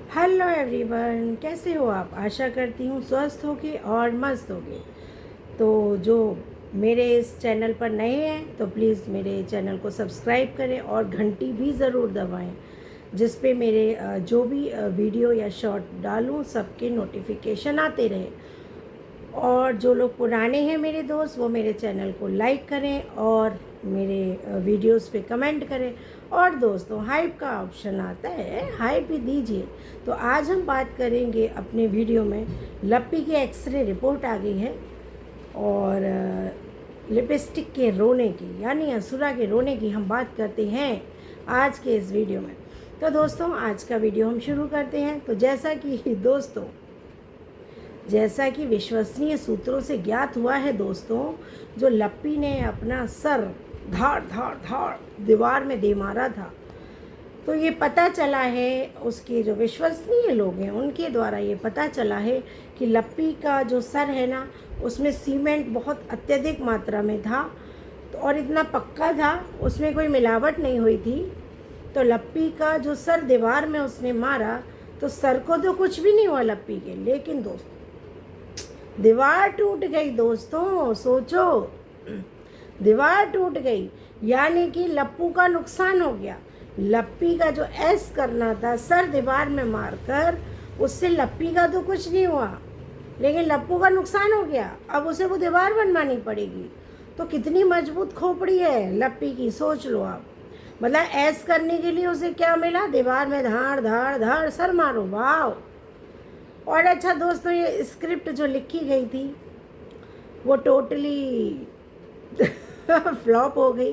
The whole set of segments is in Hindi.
हेलो एवरीवन, कैसे हो आप? आशा करती हूँ स्वस्थ होगे और मस्त होगे। तो जो मेरे इस चैनल पर नए हैं तो प्लीज़ मेरे चैनल को सब्सक्राइब करें और घंटी भी ज़रूर दबाएं, जिस पे मेरे जो भी वीडियो या शॉर्ट डालूँ सबके नोटिफिकेशन आते रहे। और जो लोग पुराने हैं मेरे दोस्त, वो मेरे चैनल को लाइक करें और मेरे वीडियोस पे कमेंट करें। और दोस्तों, हाइप का ऑप्शन आता है, हाइप भी दीजिए। तो आज हम बात करेंगे अपने वीडियो में, लप्पी की एक्सरे रिपोर्ट आ गई है और लिपस्टिक के रोने की यानी असुरा के रोने की हम बात करते हैं आज के इस वीडियो में। तो दोस्तों, आज का वीडियो हम शुरू करते हैं। तो जैसा कि विश्वसनीय सूत्रों से ज्ञात हुआ है दोस्तों, जो लप्पी ने अपना सर धाड़ धाड़ धाड़ दीवार में दे मारा था, तो ये पता चला है, उसके जो विश्वसनीय लोग हैं उनके द्वारा ये पता चला है कि लप्पी का जो सर है ना, उसमें सीमेंट बहुत अत्यधिक मात्रा में था। तो और इतना पक्का था, उसमें कोई मिलावट नहीं हुई थी। तो लप्पी का जो सर दीवार में उसने मारा, तो सर को तो कुछ भी नहीं हुआ लप्पी के, लेकिन दोस्तों दीवार टूट गई। दोस्तों सोचो, दीवार टूट गई, यानी कि लप्पू का नुकसान हो गया। लप्पी का जो ऐस करना था सर दीवार में मारकर, उससे लप्पी का तो कुछ नहीं हुआ, लेकिन लप्पू का नुकसान हो गया। अब उसे वो दीवार बनवानी पड़ेगी। तो कितनी मजबूत खोपड़ी है लप्पी की, सोच लो आप। मतलब ऐस करने के लिए उसे क्या मिला? दीवार में धाड़ धाड़ धाड़ सर मारो। वाह! और अच्छा दोस्तों, ये स्क्रिप्ट जो लिखी गई थी वो टोटली फ्लॉप हो गई।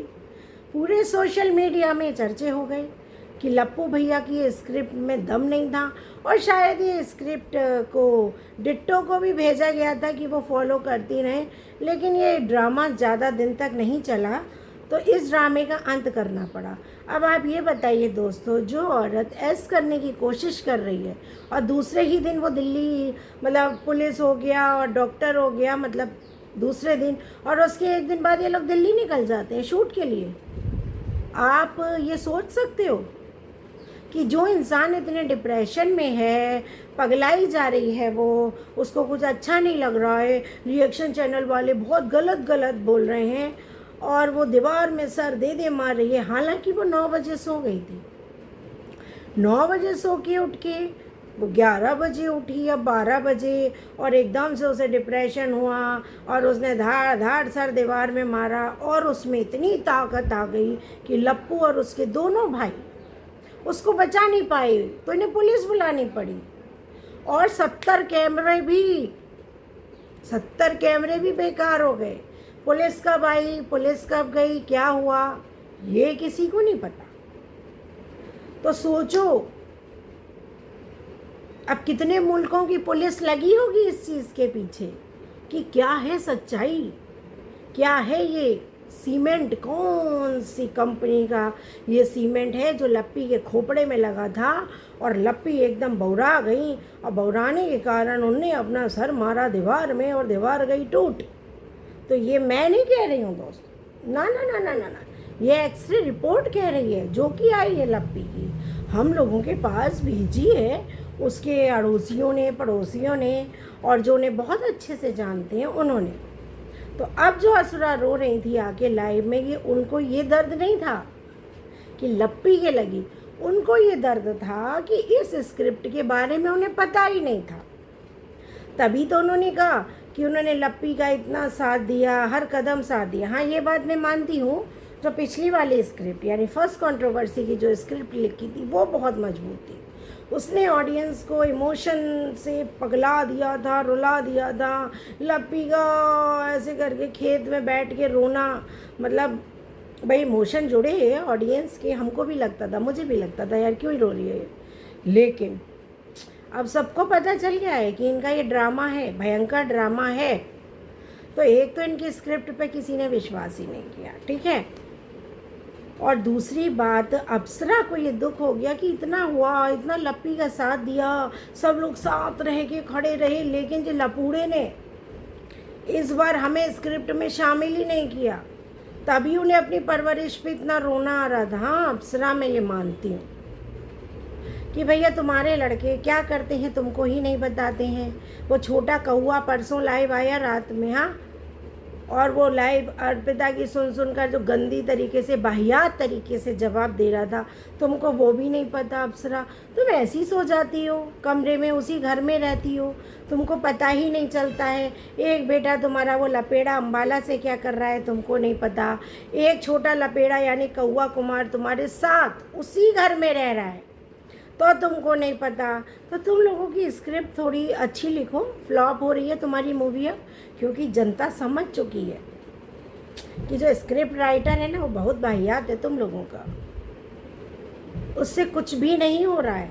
पूरे सोशल मीडिया में चर्चे हो गए कि लप्पू भैया की ये स्क्रिप्ट में दम नहीं था, और शायद ये स्क्रिप्ट को डिट्टो को भी भेजा गया था कि वो फॉलो करती रहें, लेकिन ये ड्रामा ज़्यादा दिन तक नहीं चला, तो इस ड्रामे का अंत करना पड़ा। अब आप ये बताइए दोस्तों, जो औरत ऐस करने की कोशिश कर रही है और दूसरे ही दिन वो दिल्ली, मतलब पुलिस हो गया और डॉक्टर हो गया, मतलब दूसरे दिन, और उसके एक दिन बाद ये लोग दिल्ली निकल जाते हैं शूट के लिए। आप ये सोच सकते हो कि जो इंसान इतने डिप्रेशन में है, पगलाई जा रही है, वो उसको कुछ अच्छा नहीं लग रहा है, रिएक्शन चैनल वाले बहुत गलत गलत बोल रहे हैं, और वो दीवार में सर दे दे मार रही है। हालांकि वो 9 बजे सो गई थी, 9 बजे सो के उठ के वो 11 बजे उठी या 12 बजे, और एकदम से उसे डिप्रेशन हुआ और उसने धाड़ धाड़ सर दीवार में मारा, और उसमें इतनी ताकत आ गई कि लप्पू और उसके दोनों भाई उसको बचा नहीं पाए, तो इन्हें पुलिस बुलानी पड़ी। और 70 कैमरे भी बेकार हो गए। पुलिस कब आई, पुलिस कब गई, क्या हुआ, ये किसी को नहीं पता। तो सोचो, अब कितने मुल्कों की पुलिस लगी होगी इस चीज़ के पीछे कि क्या है सच्चाई, क्या है ये सीमेंट, कौन सी कंपनी का ये सीमेंट है जो लप्पी के खोपड़े में लगा था, और लप्पी एकदम बौरा गई, और बौराने के कारण उन्हें अपना सर मारा दीवार में और दीवार गई टूट। तो ये मैं नहीं कह रही हूँ दोस्तों, ना ना ना ना ना ना, ये एक्सरे रिपोर्ट कह रही है जो कि आई है लप्पी की, हम लोगों के पास भेजी है उसके अड़ोसियों ने, पड़ोसियों ने, और जो उन्हें बहुत अच्छे से जानते हैं उन्होंने। तो अब जो असुरा रो रही थी आके लाइव में, ये उनको ये दर्द नहीं था कि लप्पी के लगी, उनको ये दर्द था कि इस स्क्रिप्ट के बारे में उन्हें पता ही नहीं था। तभी तो उन्होंने कहा कि उन्होंने लप्पी का इतना साथ दिया, हर कदम साथ दिया। हाँ, ये बात मैं मानती हूँ, जो पिछली वाली स्क्रिप्ट यानी फर्स्ट कंट्रोवर्सी की जो स्क्रिप्ट लिखी थी वो बहुत मजबूत थी। उसने ऑडियंस को इमोशन से पगला दिया था, रुला दिया था। लप्पी का ऐसे करके खेत में बैठ के रोना, मतलब भाई इमोशन जुड़े हैं ऑडियंस के, हमको भी लगता था, मुझे भी लगता था यार क्यों ही रो रही है। लेकिन अब सबको पता चल गया है कि इनका ये ड्रामा है, भयंकर ड्रामा है। तो एक तो इनकी स्क्रिप्ट पे किसी ने विश्वास ही नहीं किया, ठीक है, और दूसरी बात, अप्सरा को ये दुख हो गया कि इतना हुआ, इतना लप्पी का साथ दिया, सब लोग साथ रह के खड़े रहे, लेकिन जो लपूड़े ने इस बार हमें स्क्रिप्ट में शामिल ही नहीं किया, तभी उन्हें अपनी परवरिश पे इतना रोना आ रहा था। हाँ, अप्सरा मैं ये मानती हूँ कि भैया तुम्हारे लड़के क्या करते हैं तुमको ही नहीं बताते हैं। वो छोटा कौआ परसों लाइव आया रात में, हाँ, और वो लाइव अर्पिता की सुन कर जो गंदी तरीके से, वाहियात तरीके से जवाब दे रहा था, तुमको वो भी नहीं पता। अप्सरा, तुम ऐसी सो जाती हो, कमरे में उसी घर में रहती हो, तुमको पता ही नहीं चलता है। एक बेटा तुम्हारा वो लपेड़ा अम्बाला से क्या कर रहा है तुमको नहीं पता। एक छोटा लपेड़ा यानी कौआ कुमार तुम्हारे साथ उसी घर में रह रहा है तो तुमको नहीं पता। तो तुम लोगों की स्क्रिप्ट थोड़ी अच्छी लिखो। फ्लॉप हो रही है तुम्हारी मूवी अब, क्योंकि जनता समझ चुकी है कि जो स्क्रिप्ट राइटर है ना वो बहुत वाहियात है तुम लोगों का, उससे कुछ भी नहीं हो रहा है।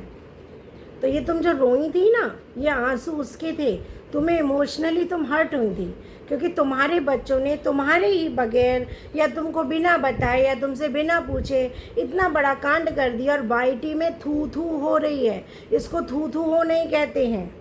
तो ये तुम जो रोई थी ना, ये आंसू उसके थे, तुम्हें इमोशनली तुम हर्ट हुई थी, क्योंकि तुम्हारे बच्चों ने तुम्हारे ही बगैर या तुमको बिना बताए या तुमसे बिना पूछे इतना बड़ा कांड कर दिया। और वाईटी में थू थू हो रही है, इसको थू थू हो नहीं कहते हैं।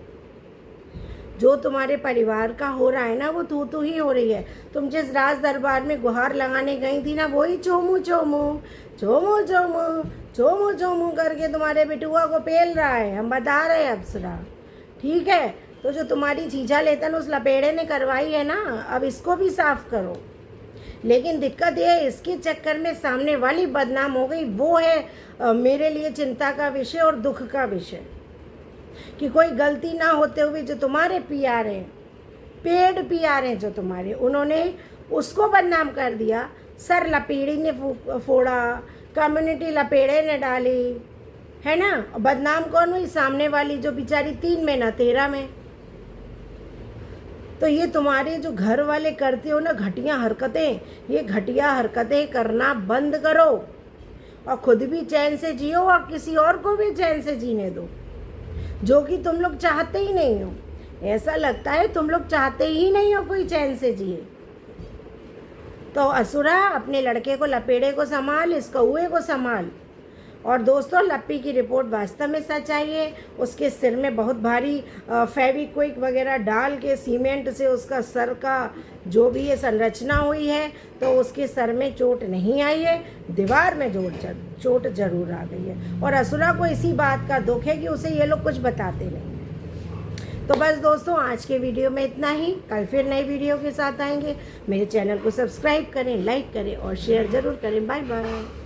जो तुम्हारे परिवार का हो रहा है ना वो थू थू ही हो रही है। तुम जिस राज दरबार में गुहार लगाने गई थी ना, वही चोमू चोमू चोमू चोमू चोमू चोमू करके तुम्हारे बिटुआ को पेल रहा है। हम बता रहे हैं अप्सरा, ठीक है। तो जो तुम्हारी जीजा लेतन उस लपेड़े ने करवाई है ना, अब इसको भी साफ करो। लेकिन दिक्कत ये है, इसके चक्कर में सामने वाली बदनाम हो गई। वो है मेरे लिए चिंता का विषय और दुख का विषय, कि कोई गलती ना होते हुए जो तुम्हारे पीआर हैं, पेड पीआर हैं जो तुम्हारे, उन्होंने उसको बदनाम कर दिया। सर लपेड़ी ने फोड़ा, कम्युनिटी लपेड़े ने डाली, है ना। बदनाम कौन हुई? सामने वाली, जो बेचारी 3 में ना 13 में। तो ये तुम्हारे जो घर वाले करते हो ना घटिया हरकतें, ये घटिया हरकतें करना बंद करो और खुद भी चैन से जियो और किसी और को भी चैन से जीने दो, जो कि तुम लोग चाहते ही नहीं हो। ऐसा लगता है तुम लोग चाहते ही नहीं हो कोई चैन से जिए। तो असुरा, अपने लड़के को, लपेड़े को संभाल, इस कौए को संभाल। और दोस्तों, लप्पी की रिपोर्ट वास्तव में सच आई है। उसके सिर में बहुत भारी फेविक्विक वगैरह डाल के सीमेंट से उसका सर का जो भी ये संरचना हुई है, तो उसके सर में चोट नहीं आई है, दीवार में चोट जरूर आ गई है। और असुरा को इसी बात का दुख है कि उसे ये लोग कुछ बताते नहीं हैं। तो बस दोस्तों, आज के वीडियो में इतना ही। कल फिर नई वीडियो के साथ आएंगे। मेरे चैनल को सब्सक्राइब करें, लाइक करें और शेयर ज़रूर करें। Bye bye.